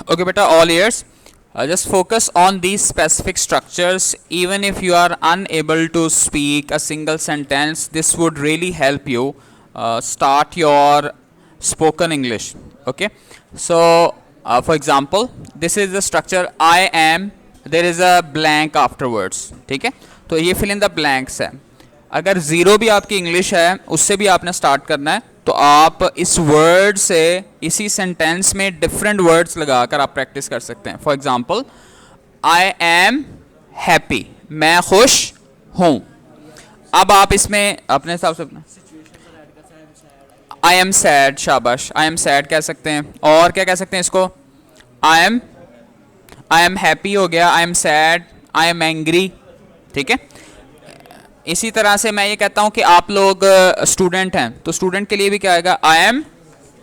Okay, beta, all ears. Just focus on these specific structures. Even if you are unable to speak a single sentence, this would really help you start your spoken English. Okay, so for example, this is the structure I am. There is a blank afterwards. ठीक है, तो ये fill in the blanks है. अगर zero भी आपकी English है उससे भी आपने स्टार्ट करना है, तो आप इस वर्ड से इसी सेंटेंस में डिफरेंट वर्ड्स लगाकर आप प्रैक्टिस कर सकते हैं. For example, I am happy, मैं खुश हूँ. अब आप इसमें अपने हिसाब से आई एम सैड, शाबाश, आई एम सैड कह सकते हैं. और क्या कह सकते हैं इसको, आई एम हैप्पी हो गया, I am sad, I am angry. ठीक है, इसी तरह से मैं ये कहता हूँ कि आप लोग स्टूडेंट हैं, तो स्टूडेंट के लिए भी क्या आएगा, आई एम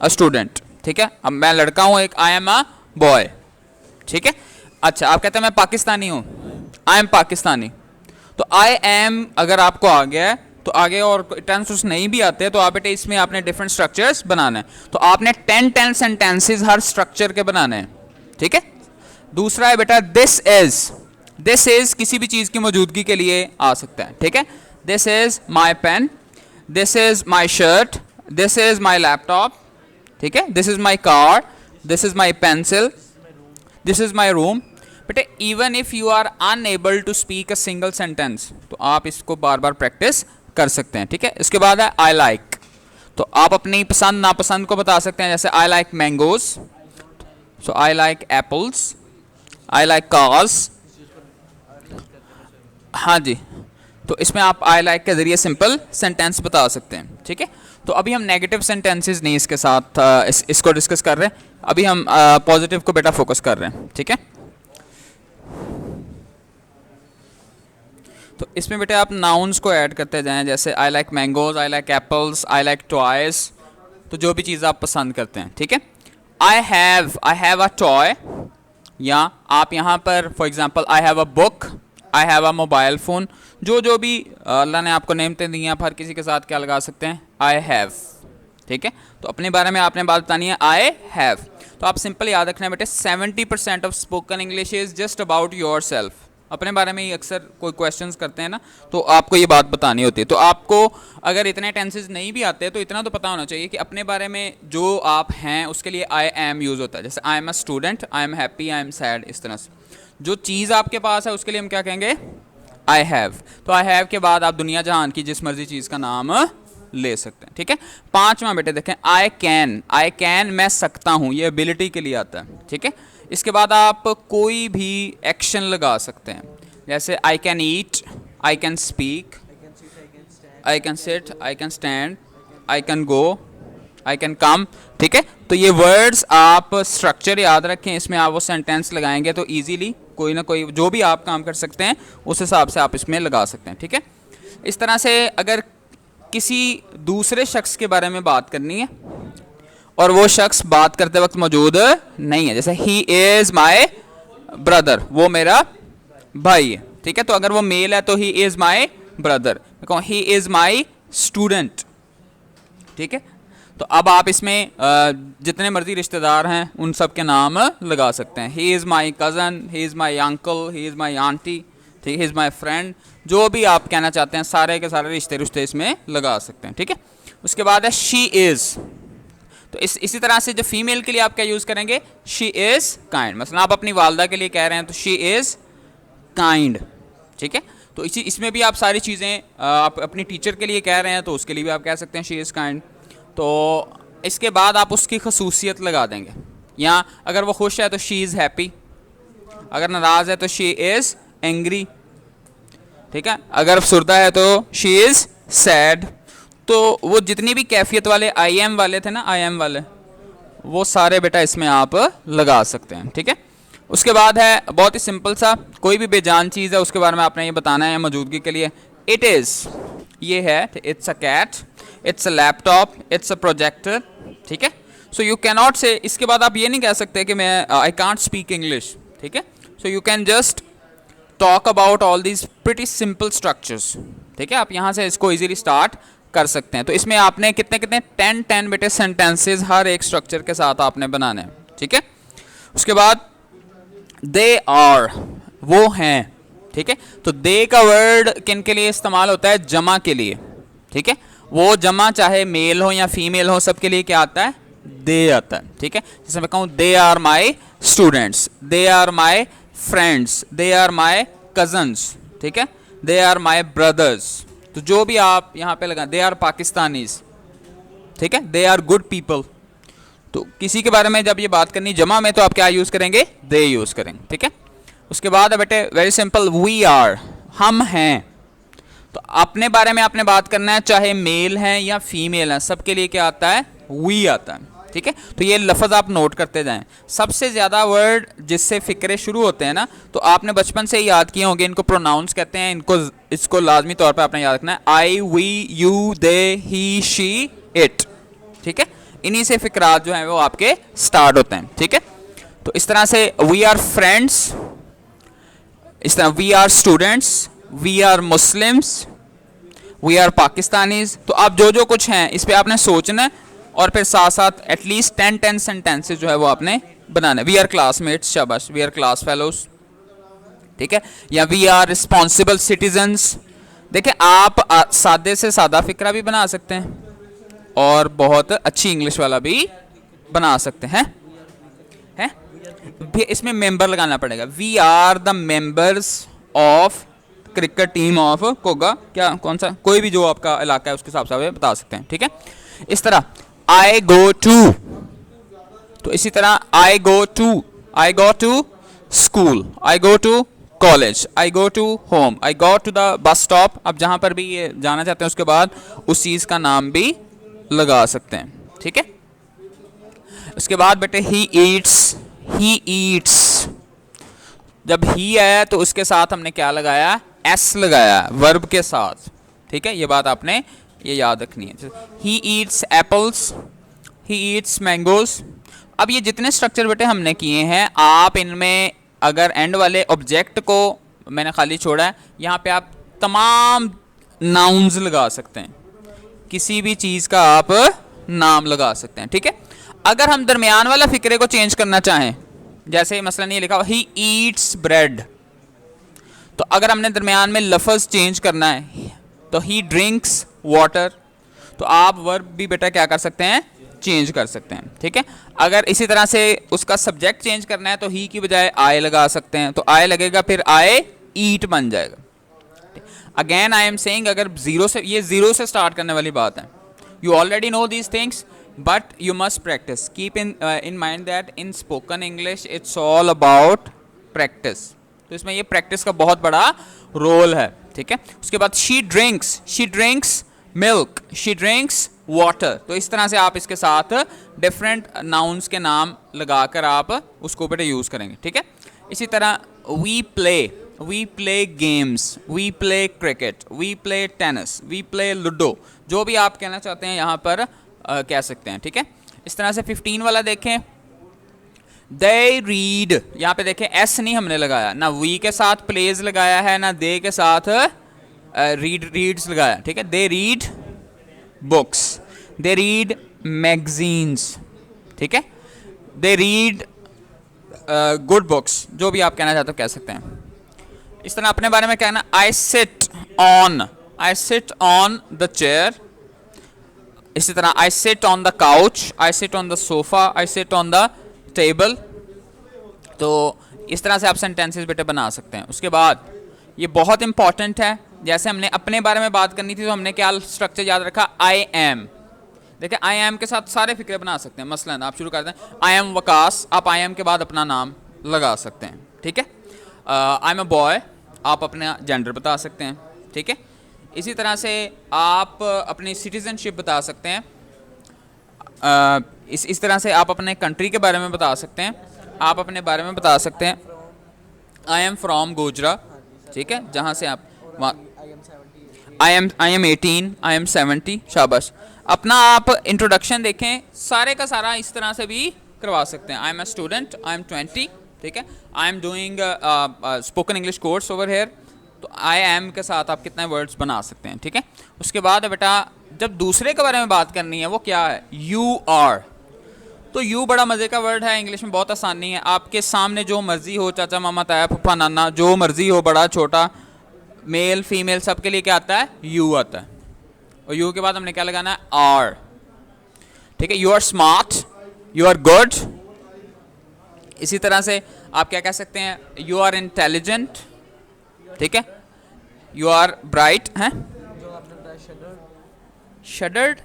अ स्टूडेंट. ठीक है, अब मैं लड़का हूँ एक, आई एम अ बॉय. ठीक है, अच्छा आप कहते हैं मैं पाकिस्तानी हूँ, आई एम पाकिस्तानी. तो आई एम अगर आपको आ गया है तो आगे और टेंसेस नहीं भी आते तो आप बेटे इसमें आपने डिफरेंट स्ट्रक्चर्स बनाने हैं. तो आपने 10 सेंटेंसेस हर स्ट्रक्चर के बनाने हैं. ठीक है, दूसरा है बेटा दिस इज. दिस इज किसी भी चीज़ की मौजूदगी के लिए आ सकता है. ठीक है, this is my pen, this is my shirt, this is my laptop. ठीक है, this is my car, this is my pencil, this is my room. बेटे even if you are unable to speak a single sentence, तो आप इसको बार बार practice कर सकते हैं. ठीक है, इसके बाद है आई लाइक. तो आप अपनी पसंद नापसंद को बता सकते हैं, जैसे I like mangoes, so I like apples, I like cars. हाँ जी, तो इसमें आप आई लाइक के ज़रिए सिंपल सेंटेंस बता सकते हैं. ठीक है, तो अभी हम नेगेटिव सेंटेंसेस नहीं इसके साथ इसको डिस्कस कर रहे हैं. अभी हम पॉजिटिव को बेटा फोकस कर रहे हैं. ठीक है, तो इसमें बेटा आप नाउन्स को ऐड करते जाएं, जैसे I like mangoes, I like apples, I like toys. तो जो भी चीज़ आप पसंद करते हैं. ठीक है, आई हैव अ टॉय, या आप यहाँ पर for example I have a book, I have a mobile phone. जो भी अल्लाह ने आपको नेमतें दी हैं, आप हर किसी के साथ क्या लगा सकते हैं, आई हैव. ठीक है, तो अपने बारे में आपने बात बतानी है, आई हैव. तो आप सिंपल याद रखना है बेटे, 70% of spoken English is just about your self. अपने बारे में ही अक्सर कोई क्वेश्चंस करते हैं ना, तो आपको ये बात बतानी होती है. तो आपको अगर इतने टेंसेस नहीं भी आते तो इतना तो पता होना चाहिए कि अपने बारे में जो आप हैं उसके लिए आई एम यूज़ होता है. जैसे I am a student, I am happy, I am sad. इस तरह से जो चीज़ आपके पास है उसके लिए हम क्या कहेंगे, आई हैव. तो आई हैव के बाद आप दुनिया जहान की जिस मर्जी चीज़ का नाम ले सकते हैं. ठीक है, पांचवा बेटे देखें, आई कैन मैं सकता हूँ, ये एबिलिटी के लिए आता है. ठीक है, इसके बाद आप कोई भी एक्शन लगा सकते हैं, जैसे I can eat, I can speak, I can sit, I can stand, I can go, I can come. ठीक है, तो ये वर्ड्स आप स्ट्रक्चर याद रखें, इसमें आप वो सेंटेंस लगाएंगे तो इजीली कोई ना कोई जो भी आप काम कर सकते हैं उस हिसाब से आप इसमें लगा सकते हैं. ठीक है, इस तरह से अगर किसी दूसरे शख्स के बारे में बात करनी है और वो शख्स बात करते वक्त मौजूद नहीं है, जैसे ही इज़ माई ब्रदर, वो मेरा भाई है. ठीक है, तो अगर वो मेल है तो he is my brother. He is my student. ठीक है, तो अब आप इसमें जितने मर्जी रिश्तेदार हैं उन सब के नाम लगा सकते हैं. He is my cousin, he is my uncle, he is my aunty. ठीक है, ही इज़ माई फ्रेंड. जो भी आप कहना चाहते हैं सारे के सारे रिश्ते इसमें लगा सकते हैं. ठीक है, उसके बाद है शी इज़. तो इसी तरह से जो फीमेल के लिए आप क्या यूज़ करेंगे, शी इज़ काइंड. मतलब आप अपनी वालदा के लिए कह रहे हैं तो शी इज़ काइंड. ठीक है, तो इसमें भी आप सारी चीज़ें आप अपनी टीचर के लिए कह रहे हैं तो उसके लिए भी आप कह सकते हैं शी इज़ काइंड. तो इसके बाद आप उसकी खसूसियत लगा देंगे, या अगर वो खुश है तो शी इज़ हैप्पी, अगर नाराज़ है तो शी इज़ एंग्री. ठीक है, अगर अफसुर्दा है तो शी इज़ सैड. तो वो जितनी भी कैफियत वाले आई एम वाले थे ना, आई एम वाले, वो सारे बेटा इसमें आप लगा सकते हैं. ठीक है, उसके बाद है बहुत ही सिंपल सा, कोई भी बेजान चीज़ है उसके बारे में आपने ये बताना है मौजूदगी के लिए. इट इज़, ये है, it's a cat, it's a laptop, it's a projector. ठीक है, सो यू कैन नॉट से, इसके बाद आप ये नहीं कह सकते कि मैं आई कांट स्पीक इंग्लिश. ठीक है, so you can just talk about all these pretty simple structures. ठीक है, आप यहाँ से इसको ईजिली स्टार्ट कर सकते हैं. तो इसमें आपने कितने 10 बेटे सेंटेंसेस हर एक स्ट्रक्चर के साथ आपने बनाने हैं. ठीक है, उसके बाद दे आर, वो हैं, ठीक है। तो दे का वर्ड किन के लिए इस्तेमाल होता है? जमा के लिए, ठीक है। वो जमा चाहे मेल हो या फीमेल हो, सबके लिए क्या आता है? दे आता है, ठीक है। जैसे मैं कहूँ they are my students, they are my friends, they are my cousins, ठीक है, दे आर माई ब्रदर्स। तो जो भी आप यहाँ पे लगा, दे आर पाकिस्तानीज, ठीक है, दे आर गुड पीपल। तो किसी के बारे में जब ये बात करनी जमा में, तो आप क्या यूज़ करेंगे? दे यूज़ करेंगे, ठीक है। उसके बाद बेटे वेरी सिंपल, वी आर, हम हैं। तो अपने बारे में आपने बात करना है, चाहे मेल हैं या फीमेल हैं, सबके लिए क्या आता है? वी आता है, ठीक है। तो ये लफ्ज़ आप नोट करते जाएं। सबसे ज़्यादा वर्ड जिससे फ़िक्रे शुरू होते हैं ना, तो आपने बचपन से ही याद किए होंगे, इनको प्रोनाउंस कहते हैं, इसको लाजमी तौर पर आपने याद रखना है। I, we, you, they, he, she, it, ठीक है। इन्हीं से फ़िक्रात जो हैं वो आपके स्टार्ट होते हैं, ठीक है। तो इस तरह से वी आर फ्रेंड्स, इस तरह we are students, we are Muslims, we are Pakistanis. तो आप जो जो कुछ हैं इस पे आपने सोचना है, और फिर साथ साथ एटलीस्ट 10 सेंटेंसेज जो है वो आपने बनाना है। वी आर क्लासमेट्स, शाबाश, वी आर क्लास फेलोज, ठीक है। या वी आर रिस्पॉन्सिबल सिटीजन्स। देखिए आप सादे से सादा फिक्रा भी बना सकते हैं और बहुत अच्छी इंग्लिश वाला भी बना सकते हैं, हैं? इसमें मेंबर लगाना पड़ेगा। We are the members of cricket team of कोगा, क्या कौन सा, कोई भी जो आपका इलाका है उसके हिसाब से आप बता सकते हैं, ठीक है। इस तरह आई गो टू, तो इसी तरह I go to school, I go to college, I go to home, I go to the bus stop. अब जहां पर भी ये जाना चाहते हैं उसके बाद उस चीज का नाम भी लगा सकते हैं, ठीक है। उसके बाद बेटे ही ईट्स, जब ही आया तो उसके साथ हमने क्या लगाया? एस लगाया, वर्ब के साथ, ठीक है। ये बात आपने ये याद रखनी है। He eats apples, he eats mangoes. अब ये जितने स्ट्रक्चर बेटे हमने किए हैं, आप इनमें अगर एंड वाले ऑब्जेक्ट को मैंने खाली छोड़ा है, यहाँ पे आप तमाम नाउन्स लगा सकते हैं, किसी भी चीज़ का आप नाम लगा सकते हैं, ठीक है। अगर हम दरमियान वाला फिक्रे को चेंज करना चाहें, जैसे मसलन ये लिखा हुआ ही ईट्स ब्रेड, तो अगर हमने दरमियान में लफ्ज़ चेंज करना है तो ही ड्रिंक्स वाटर, तो आप वर्ब भी बेटा क्या कर सकते हैं? चेंज कर सकते हैं, ठीक है। अगर इसी तरह से उसका सब्जेक्ट चेंज करना है तो ही की बजाय आई लगा सकते हैं, तो आई लगेगा, फिर आई ईट बन जाएगा। अगेन आई एम सेइंग, अगर जीरो से, ये जीरो से स्टार्ट करने वाली बात है। You already know these things but you must practice. Keep in mind that in spoken English it's all about practice. तो इसमें ये प्रैक्टिस का बहुत बड़ा रोल है, ठीक है। उसके बाद she drinks milk, she drinks water. तो इस तरह से आप इसके साथ डिफरेंट नाउन्स के नाम लगाकर आप उसको बेटे यूज़ करेंगे, ठीक है। इसी तरह we play games, we play cricket, we play tennis, we play ludo, जो भी आप कहना चाहते हैं यहाँ पर कह सकते हैं, ठीक है। इस तरह से 15 वाला देखें, दे रीड, यहाँ पे देखें एस नहीं हमने लगाया, ना वी के साथ प्लेज लगाया है, ना दे के साथ रीड्स लगाया, ठीक है। They read books, they read magazines, ठीक है। दे रीड गुड बुक्स, जो भी आप कहना चाहते हो कह सकते हैं। इस तरह अपने बारे में कहना, I sit on the chair. इसी तरह I sit on the couch, I sit on the sofa, I sit on the table. तो इस तरह से आप सेंटेंसेस बेटे बना सकते हैं। उसके बाद ये बहुत इंपॉर्टेंट है, जैसे हमने अपने बारे में बात करनी थी तो हमने क्या स्ट्रक्चर याद रखा? I am. देखिए आई एम के साथ सारे फिक्रे बना सकते हैं। मसलन आप शुरू करते हैं आई एम वकास, आप आई एम के बाद अपना नाम लगा सकते हैं, ठीक है। आई एम अ बॉय, आप अपना जेंडर बता सकते हैं, ठीक है। इसी तरह से आप अपनी सिटीजनशिप बता सकते हैं। इस तरह से आप अपने कंट्री के बारे में बता सकते हैं, आप अपने बारे में बता सकते हैं आई एम फ्रॉम गोजरा, ठीक है, जहाँ से आप आई एम 18, आई एम 70, शाबाश। अपना आप इंट्रोडक्शन देखें, सारे का सारा इस तरह से भी करवा सकते हैं। I am a student, I am 20, ठीक है। I am doing spoken English course over here. तो आई एम के साथ आप कितने वर्ड्स बना सकते हैं, ठीक है। उसके बाद बेटा जब दूसरे के बारे में बात करनी है वो क्या है? You are. तो यू बड़ा मज़े का वर्ड है, इंग्लिश में बहुत आसानी है। आपके सामने जो मर्जी हो, चाचा मामा ताया फूफा नाना जो मर्जी हो, बड़ा छोटा मेल फीमेल सबके लिए क्या आता है, यू आता है। और यू के बाद हमने क्या लगाना है, आर। ठीक है, you are smart, you are good. इसी तरह से आप क्या कह सकते हैं, यू आर इंटेलिजेंट। ठीक है, यू आर ब्राइट हैं, जो आपने बताया शडर्ड,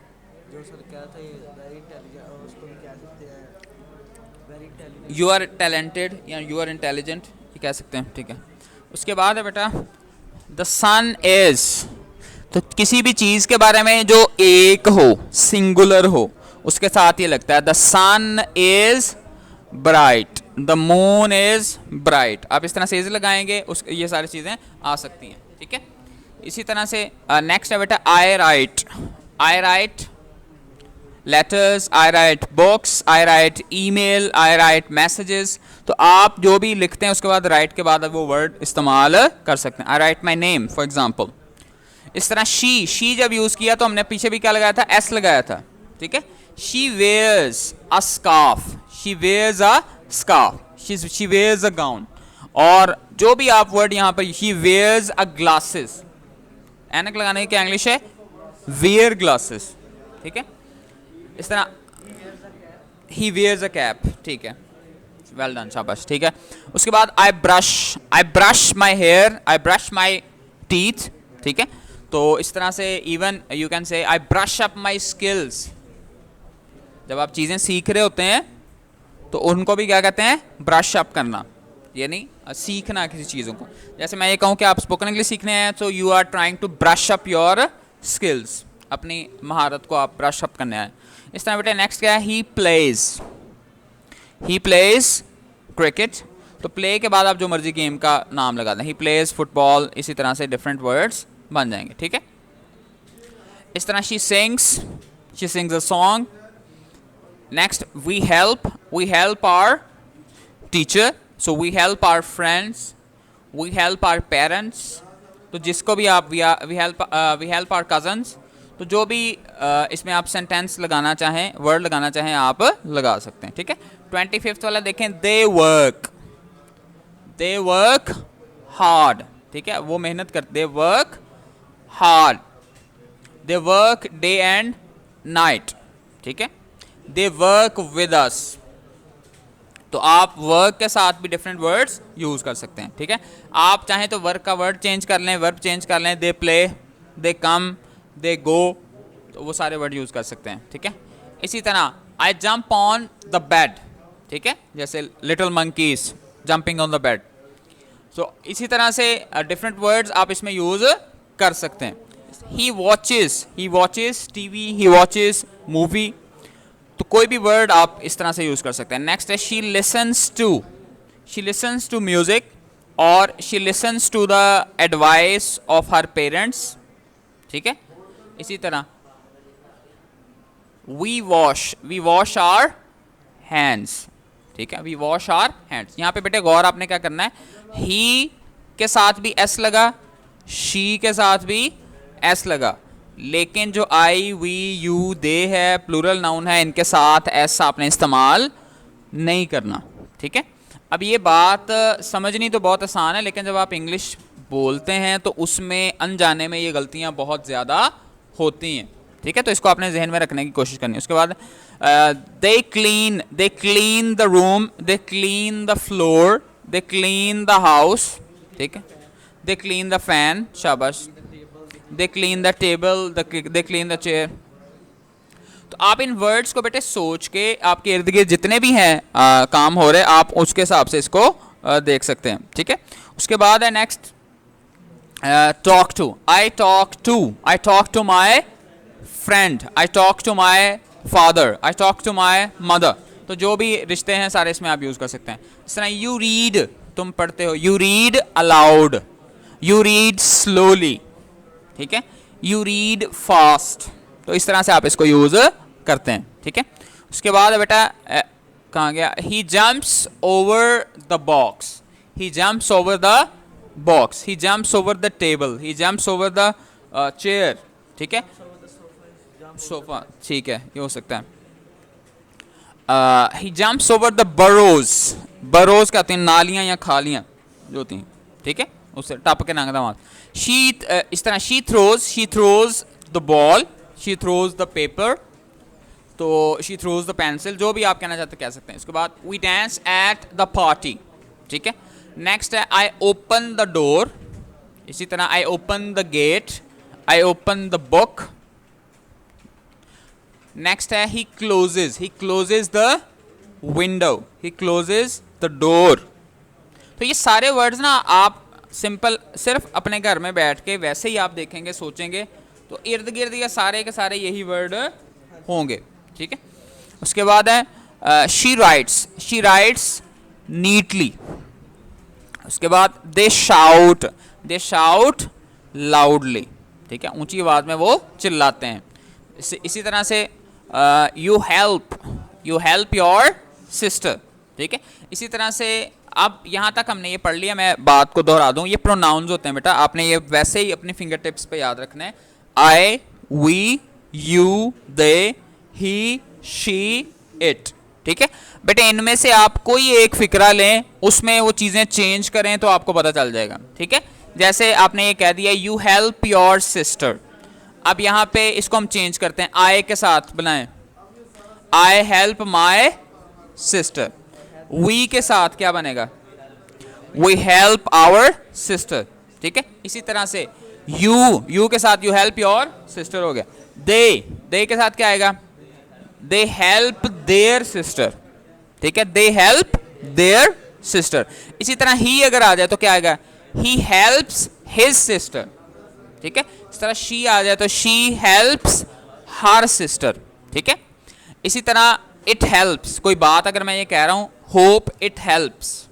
जो सर क्या था ये वेरी इंटेलिजेंट, उसको भी कह सकते हैं very intelligent. You are talented या यू आर इंटेलिजेंट, ये कह सकते हैं। ठीक है, उसके बाद है बेटा द सन इज। तो किसी भी चीज़ के बारे में जो एक हो, सिंगुलर हो, उसके साथ ये लगता है the sun is bright, the moon is bright. आप इस तरह से इज लगाएंगे, उस ये सारी चीज़ें आ सकती हैं। ठीक है, इसी तरह से नेक्स्ट है बेटा आई राइट। आई राइट लेटर्स, आई राइट बुक्स, आई राइट ईमेल, आई राइट मैसेजेस। तो आप जो भी लिखते हैं उसके बाद राइट के बाद वो वर्ड इस्तेमाल कर सकते हैं। I write my name for example. इस तरह शी जब यूज़ किया तो हमने पीछे भी क्या लगाया था, एस लगाया था। ठीक है, she wears a scarf, she wears a scarf, she wears a gown. और जो भी आप वर्ड यहाँ पर, शी वेयर्स अ ग्लासेस, एनक लगाने की क्या इंग्लिश है, वेयर ग्लासेस। ठीक है, इस तरह ही वेयर्स अ कैप। ठीक है, वेल डन, शाबाश। ठीक है, उसके बाद I brush my hair, I brush my teeth. ठीक है, तो इस तरह से even you can say I brush up my skills. जब आप चीज़ें सीख रहे होते हैं तो उनको भी क्या कहते हैं, ब्रश अप करना, यानी सीखना किसी चीज़ों को। जैसे मैं ये कहूँ कि आप स्पोकन इंग्लिश सीखने हैं, तो you are trying to brush up your skills, अपनी महारत को आप ब्रश अप करने आए। इस तरह बेटा नेक्स्ट क्या है, ही प्लेज क्रिकेट। तो प्ले के बाद आप जो मर्जी गेम का नाम लगा दें, ही प्लेज फुटबॉल, इसी तरह से डिफरेंट वर्ड्स बन जाएंगे। ठीक है, इस तरह she sings a song. Next we help our teacher, so we help our friends, we help our parents. तो जिसको भी आप वी हेल्प आवर कजन्स। तो जो भी इसमें आप सेंटेंस लगाना चाहें, वर्ड लगाना चाहें, आप लगा सकते हैं। ठीक है, 25th वाला देखें, दे वर्क हार्ड। ठीक है, वो मेहनत करते, they work hard, they work day and night. ठीक है, दे वर्क विद अस। तो आप वर्क के साथ भी डिफरेंट वर्ड्स यूज कर सकते हैं। ठीक है, आप चाहें तो वर्क का वर्ड चेंज कर लें, वर्ब चेंज कर लें, दे प्ले, दे कम, दे गो, तो वो सारे वर्ड यूज कर सकते हैं। ठीक है, इसी तरह I jump on the bed. ठीक है, जैसे little monkeys jumping on the bed. So इसी तरह से डिफरेंट वर्ड्स आप इसमें यूज कर सकते हैं। ही वॉचेस टीवी, ही वॉचेस मूवी। तो कोई भी वर्ड आप इस तरह से यूज कर सकते हैं। नेक्स्ट है शी लिसन्स टू म्यूजिक, और she listens to the advice of her parents. ठीक है, इसी तरह वी वॉश आवर हैंड्स। ठीक है, वी वॉश आवर हैंड्स। यहाँ पे बेटे गौर आपने क्या करना है, ही के साथ भी एस लगा, शी के साथ भी एस लगा, लेकिन जो आई वी यू दे है, प्लूरल नाउन है, इनके साथ एस आपने इस्तेमाल नहीं करना। ठीक है, अब ये बात समझनी तो बहुत आसान है, लेकिन जब आप इंग्लिश बोलते हैं तो उसमें अनजाने में ये गलतियां बहुत ज़्यादा होती हैं। ठीक है, तो इसको आपने जहन में रखने की कोशिश करनी है। उसके बाद they clean the room, they clean the floor, they clean the house. ठीक है, दे क्लीन द फैन, शाबाश, they clean the table, they clean the chair. तो आप इन वर्ड्स को बेटे सोच के, आपके इर्द गिर्द जितने भी हैं काम हो रहे, आप उसके हिसाब से इसको देख सकते हैं। ठीक है, उसके बाद है next talk to. I talk to my friend, I talk to my father, I talk to my mother. तो जो भी रिश्ते हैं सारे इसमें आप यूज कर सकते हैं। इस तरह यू रीड, तुम पढ़ते हो, you read aloud, you read slowly. ठीक है, यू रीड फास्ट। तो इस तरह से आप इसको यूज करते हैं। ठीक है, उसके बाद बेटा कहाँ गया, he jumps over the box, he jumps over the box, he jumps over the table, he jumps over the chair. ठीक है, सोफा, ठीक है, ये हो सकता है। He jumps over the burrows, burrows कहते हैं नालियां या खालियां जो होती हैं, ठीक है, उससे टप के नांगदा वहां। शी इस तरह she throws the ball, she throws the paper, तो शी थ्रोज द पेंसिल, जो भी आप कहना चाहते कह सकते हैं। उसके बाद we dance at the party, ठीक है। नेक्स्ट है आई ओपन द डोर, इसी तरह I open the gate, I open the book. Next है he closes the window, he closes the door. तो ये सारे वर्ड्स ना आप सिंपल सिर्फ अपने घर में बैठ के वैसे ही आप देखेंगे, सोचेंगे, तो इर्द गिर्द ये सारे के सारे यही वर्ड होंगे, ठीक है। उसके बाद है शी राइट्स नीटली। उसके बाद दे शाउट लाउडली, ठीक है, ऊंची आवाज में वो चिल्लाते हैं। इसी तरह से यू हेल्प योर सिस्टर, ठीक है। इसी तरह से अब यहाँ तक हमने ये पढ़ लिया, मैं बात को दोहरा दूँ, ये प्रोनाउंस होते हैं बेटा, आपने ये वैसे ही अपनी फिंगर टिप्स पे याद रखना है। I, we, you, they, he, she, it, ठीक है बेटे। इनमें से आप कोई एक फिक्रा लें, उसमें वो चीज़ें चेंज करें तो आपको पता चल जाएगा, ठीक है। जैसे आपने ये कह दिया यू हेल्प योर सिस्टर, अब यहाँ पे इसको हम चेंज करते हैं, आई के साथ बनाएं, I help my sister. We के साथ क्या बनेगा, वी हेल्प आवर सिस्टर, ठीक है। इसी तरह से यू के साथ यू हेल्प योर सिस्टर हो गया। दे के साथ क्या आएगा, दे हेल्प देयर सिस्टर, ठीक है, दे हेल्प देयर सिस्टर। इसी तरह ही अगर आ जाए तो क्या आएगा, ही हेल्प्स हिज सिस्टर, ठीक है। इस तरह शी आ जाए तो शी हेल्प्स हर सिस्टर, ठीक है। इसी तरह इट हेल्प्स, कोई बात अगर मैं ये कह रहा हूं होप इट हेल्प्स,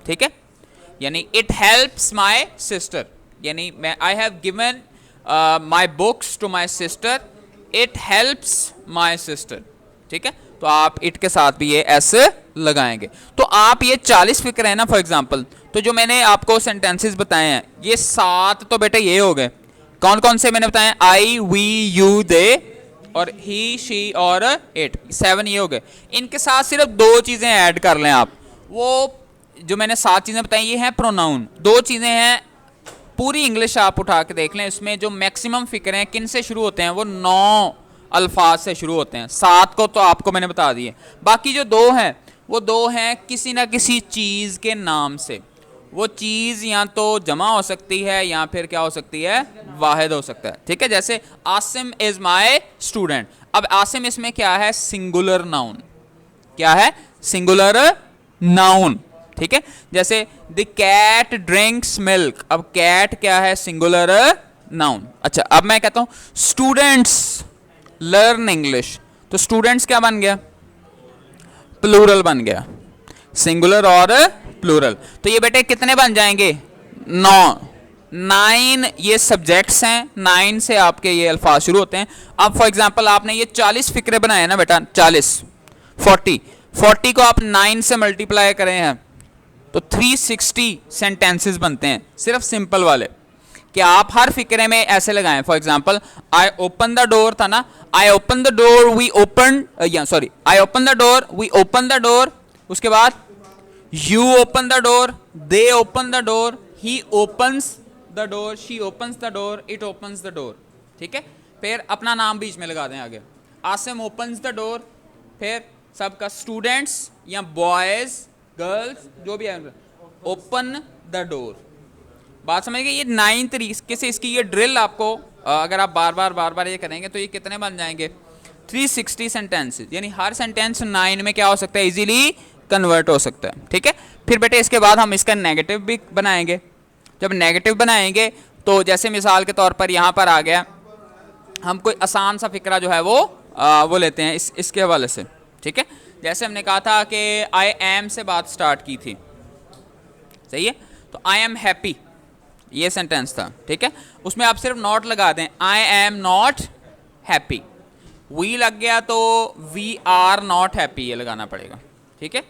ठीक है, यानी इट हेल्प्स माई सिस्टर, यानी मैं I have given my books to my sister, it helps my sister, ठीक है। तो आप इट के साथ भी ये ऐसे लगाएंगे। तो आप ये 40 फिक्र है ना फॉर एग्जांपल, तो जो मैंने आपको सेंटेंसेस बताए हैं ये 7 तो बेटे ये हो गए। कौन कौन से मैंने बताए, आई, वी, यू, दे और ही, शी और इट, 7 ये हो गए। इनके साथ सिर्फ 2 चीज़ें ऐड कर लें आप, वो जो मैंने 7 चीज़ें बताई ये हैं प्रोनाउन, 2 चीज़ें हैं पूरी इंग्लिश आप उठा के देख लें, इसमें जो मैक्सिमम फिक्र हैं किन से शुरू होते हैं, वो 9 अल्फाज से शुरू होते हैं। 7 को तो आपको मैंने बता दिए, बाकी जो 2 हैं वो 2 हैं किसी ना किसी चीज़ के नाम से। वो चीज़ या तो जमा हो सकती है या फिर क्या हो सकती है, वाहिद हो सकता है, ठीक है। जैसे आसिम इज़ माई स्टूडेंट, अब आसिम इसमें क्या है, सिंगुलर नाउन, क्या है, सिंगुलर नाउन, ठीक है। जैसे द कैट ड्रिंक्स मिल्क, अब कैट क्या है, सिंगुलर नाउन। अच्छा अब मैं कहता हूं स्टूडेंट्स लर्न इंग्लिश, तो स्टूडेंट्स क्या बन गया, प्लूरल बन गया, सिंगुलर और प्लूरल। तो ये बेटे कितने बन जाएंगे, 9 ये सब्जेक्ट्स हैं, 9 से आपके ये अल्फाज शुरू होते हैं। अब फॉर एग्जांपल आपने ये 40 फिक्रे बनाए ना बेटा, 40 को आप 9 से मल्टीप्लाई करें हैं तो 360 सेंटेंसेस बनते हैं, सिर्फ सिंपल वाले, कि आप हर फिक्रे में ऐसे लगाएं। For example I open the door था ना, I open the door, we open, I open the door, we open the door, उसके बाद you open the door, they open the door, he opens the door, she opens the door, it opens the door, ठीक है। फिर अपना नाम बीच में लगा दें आगे, आसिम opens the door, फिर सबका स्टूडेंट्स या बॉयज गर्ल्स जो भी है ओपन द डोर। बात समझ गए, ये 9 तरीके से इसकी ये ड्रिल आपको अगर आप बार बार ये करेंगे तो ये कितने बन जाएंगे, 360 सेंटेंसेस, यानी हर सेंटेंस 9 में क्या हो सकता है, इजीली कन्वर्ट हो सकता है, ठीक है। फिर बेटे इसके बाद हम इसका नेगेटिव भी बनाएंगे। जब नेगेटिव बनाएंगे तो जैसे मिसाल के तौर पर यहाँ पर आ गया, हम कोई आसान सा फिक्रा जो है वो लेते हैं इसके हवाले से, ठीक है। जैसे हमने कहा था कि आई एम से बात स्टार्ट की थी, सही है, तो आई एम हैप्पी ये सेंटेंस था, ठीक है। उसमें आप सिर्फ नॉट लगा दें, I am not happy. We लग गया तो वी आर नॉट हैप्पी ये लगाना पड़ेगा, ठीक है।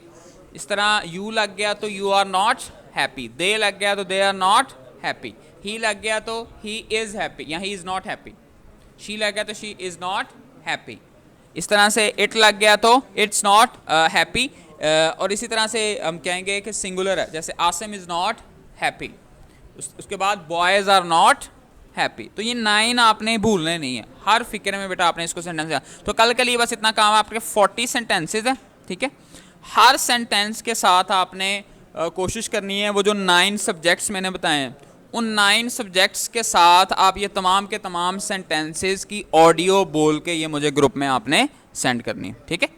इस तरह यू लग गया तो यू आर नॉट हैप्पी, दे लग गया तो दे आर नॉट हैप्पी, ही लग गया तो ही इज़ हैप्पी या he is not happy, she लग गया तो शी इज़ नॉट हैप्पी। इस तरह से इट लग गया तो इट्स नॉट हैप्पी, और इसी तरह से हम कहेंगे कि सिंगुलर है, जैसे आसिम इज़ नॉट हैप्पी, उसके बाद बॉयज़ आर नॉट हैप्पी। तो ये 9 आपने भूलने नहीं है, हर फिक्र में बेटा आपने इसको सेंटेंस। तो कल के लिए बस इतना काम है, आपके 40 सेंटेंसेज है, ठीक है। हर सेंटेंस के साथ आपने कोशिश करनी है वो जो 9 सब्जेक्ट्स मैंने बताए हैं, उन 9 सब्जेक्ट्स के साथ आप ये तमाम के तमाम सेंटेंसेस की ऑडियो बोल के ये मुझे ग्रुप में आपने सेंड करनी है, ठीक है।